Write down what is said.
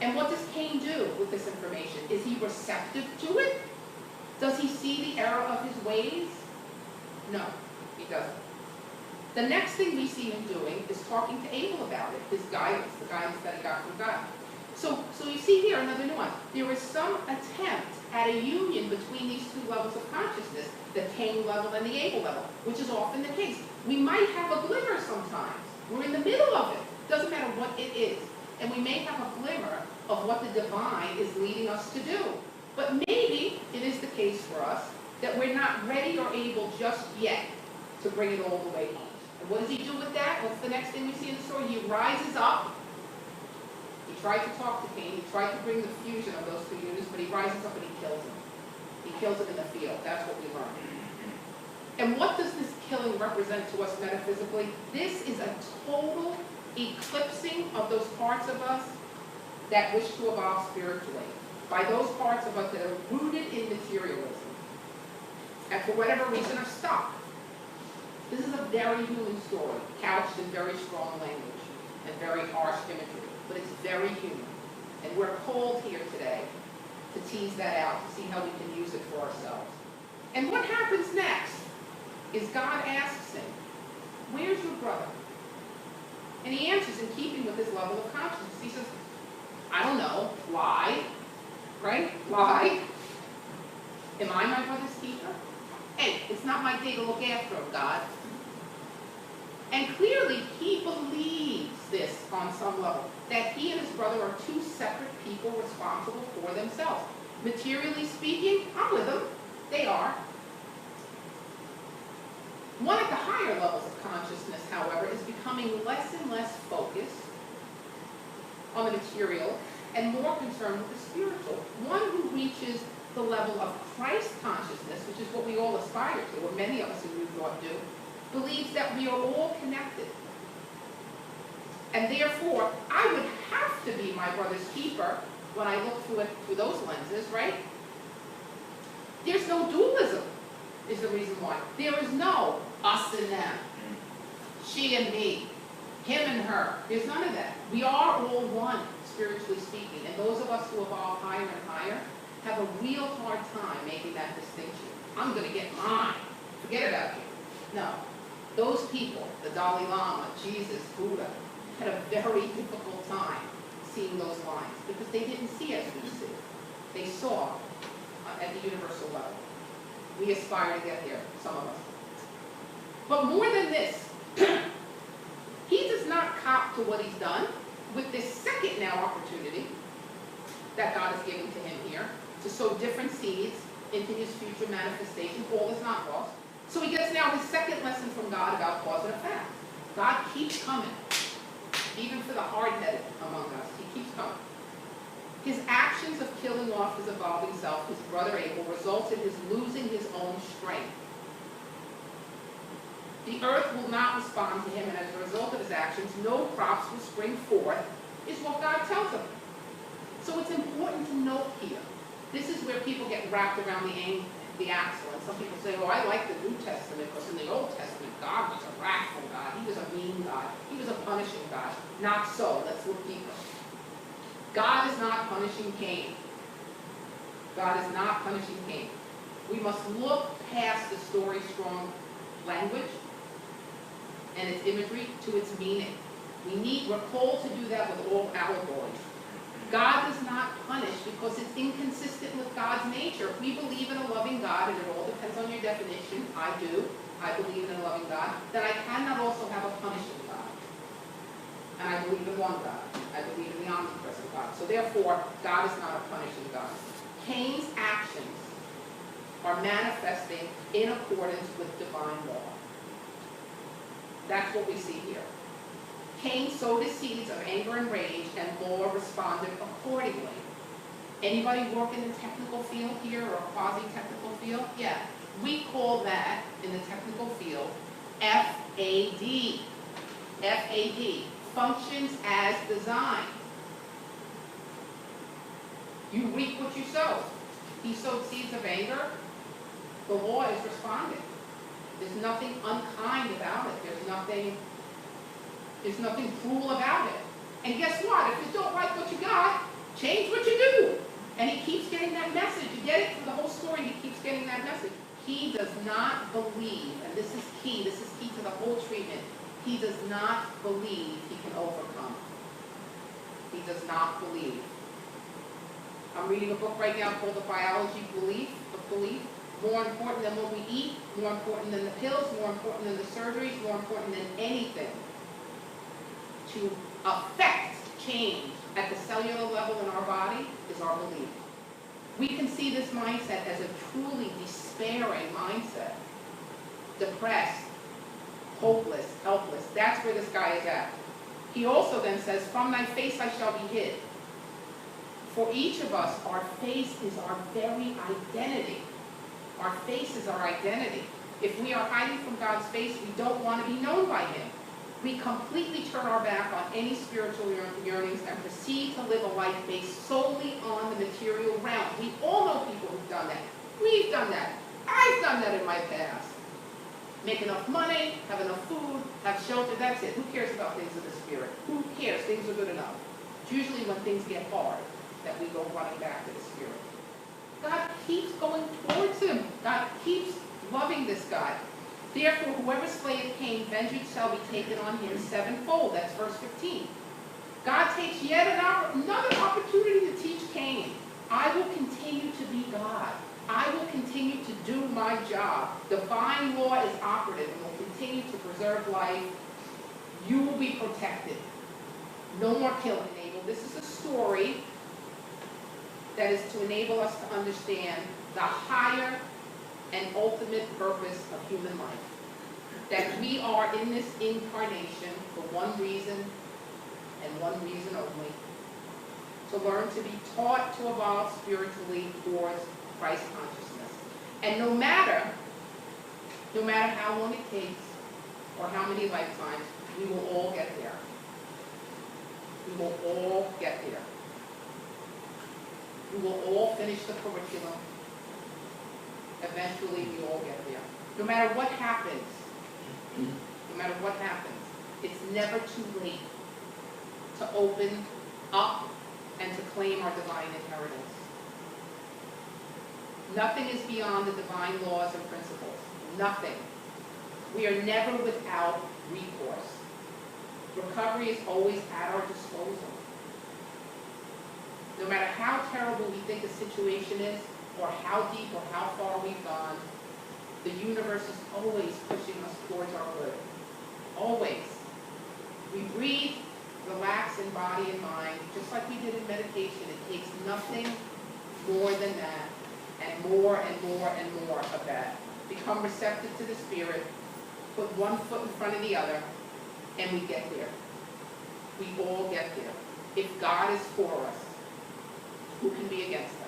And what does Cain do with this information? Is he receptive to it? Does he see the error of his ways? No, he doesn't. The next thing we see him doing is talking to Abel about it, his guidance, the guidance that he got from God. So you see here another nuance. There is some attempt at a union between these two levels of consciousness, the Cain level and the Abel level, which is often the case. We might have a glimmer sometimes. We're in the middle of it. Doesn't matter what it is. And we may have a glimmer of what the divine is leading us to do. But maybe it is the case for us that we're not ready or able just yet to bring it all the way home. And what does he do with that? What's the next thing we see in the story? He rises up. He tried to talk to Cain. He tried to bring the fusion of those two units, but he rises up and he kills him. He kills him in the field. That's what we learn. And what does this killing represent to us metaphysically? This is a total eclipsing of those parts of us that wish to evolve spiritually, by those parts of us that are rooted in materialism and for whatever reason are stuck. This is a very human story, couched in very strong language and very harsh imagery, but it's very human. And we're called here today to tease that out, to see how we can use it for ourselves. And what happens next is God asks him, "Where's your brother?" And he answers in keeping with his level of consciousness. He says, "I don't know. Lie." Right? Lie. Am I my brother's keeper? Hey, it's not my day to look after him, God. And clearly, he believes this on some level, that he and his brother are two separate people responsible for themselves. Materially speaking, I'm with them. They are. One of the higher levels of consciousness, however, is becoming less and less focused on the material and more concerned with the spiritual. One who reaches the level of Christ consciousness, which is what we all aspire to, or many of us in New Thought do, believes that we are all connected. And therefore, I would have to be my brother's keeper when I look through it through those lenses, right? There's no dualism, is the reason why. There is no us and them, she and me, him and her. There's none of that. We are all one, spiritually speaking. And those of us who evolve higher and higher have a real hard time making that distinction. I'm going to get mine. Forget about you. No. Those people, the Dalai Lama, Jesus, Buddha, had a very difficult time seeing those lines because they didn't see as we see. They saw at the universal level. We aspire to get there, some of us. But more than this, he does not cop to what he's done with this second now opportunity that God is giving to him here to sow different seeds into his future manifestation. All is not lost. So he gets now his second lesson from God about cause and effect. God keeps coming, even for the hard-headed among us. He keeps coming. His actions of killing off his evolving self, his brother Abel, results in his losing his own strength. The earth will not respond to him, and as a result of his actions, no crops will spring forth, is what God tells him. So it's important to note here. This is where people get wrapped around the axle. And some people say, oh, I like the New Testament, because in the Old Testament, God was a wrathful God. He was a mean God. He was a punishing God. Not so. Let's look deeper. God is not punishing Cain. God is not punishing Cain. We must look past the story's strong language and its imagery to its meaning. We're called to do that with all allegories. God does not punish because it's inconsistent with God's nature. If we believe in a loving God, and it all depends on your definition, I do, I believe in a loving God, then I cannot also have a punishing God. And I believe in one God. I believe in the omnipresent God. So therefore, God is not a punishing God. Cain's actions are manifesting in accordance with divine law. That's what we see here. Cain sowed his seeds of anger and rage, and law responded accordingly. Anybody work in the technical field here, or a quasi-technical field? Yeah. We call that, in the technical field, FAD. FAD. Functions as designed. You reap what you sow. He sowed seeds of anger. The law is responding. There's nothing unkind about it. There's nothing cruel about it. And guess what? If you don't like what you got, that message. You get it? For the whole story, he keeps getting that message. He does not believe, and this is key to the whole treatment. He does not believe he can overcome. He does not believe. I'm reading a book right now called The Biology of Belief. More important than what we eat, more important than the pills, more important than the surgeries, more important than anything to affect change at the cellular level in our body is our belief. We can see this mindset as a truly despairing mindset. Depressed, hopeless, helpless. That's where this guy is at. He also then says, from thy face I shall be hid. For each of us, our face is our very identity. Our face is our identity. If we are hiding from God's face, we don't want to be known by him. We completely turn our back on any spiritual yearnings and proceed to live a life based solely on the material realm. We all know people who've done that. We've done that. I've done that in my past. Make enough money, have enough food, have shelter, that's it. Who cares about things of the spirit? Who cares? Things are good enough. It's usually when things get hard that we go running back to the spirit. God keeps going towards him. God keeps loving this guy. Therefore, whoever slayeth Cain, vengeance shall be taken on him sevenfold. That's verse 15. God takes yet another opportunity to teach Cain. I will continue to be God. I will continue to do my job. Divine law is operative and will continue to preserve life. You will be protected. No more killing, Abel. This is a story that is to enable us to understand the higher and ultimate purpose of human life. That we are in this incarnation for one reason and one reason only. To learn to be taught to evolve spiritually towards Christ consciousness. And no matter how long it takes or how many lifetimes, we will all get there. We will all get there. We will all finish the curriculum. Eventually, we all get there. No matter what happens, it's never too late to open up and to claim our divine inheritance. Nothing is beyond the divine laws and principles. Nothing. We are never without recourse. Recovery is always at our disposal. No matter how terrible we think a situation is, or how deep or how far we've gone, the universe is always pushing us towards our good. Always. We breathe, relax in body and mind, just like we did in meditation. It takes nothing more than that, and more and more and more of that. Become receptive to the Spirit, put one foot in front of the other, and we get there. We all get there. If God is for us, who can be against us?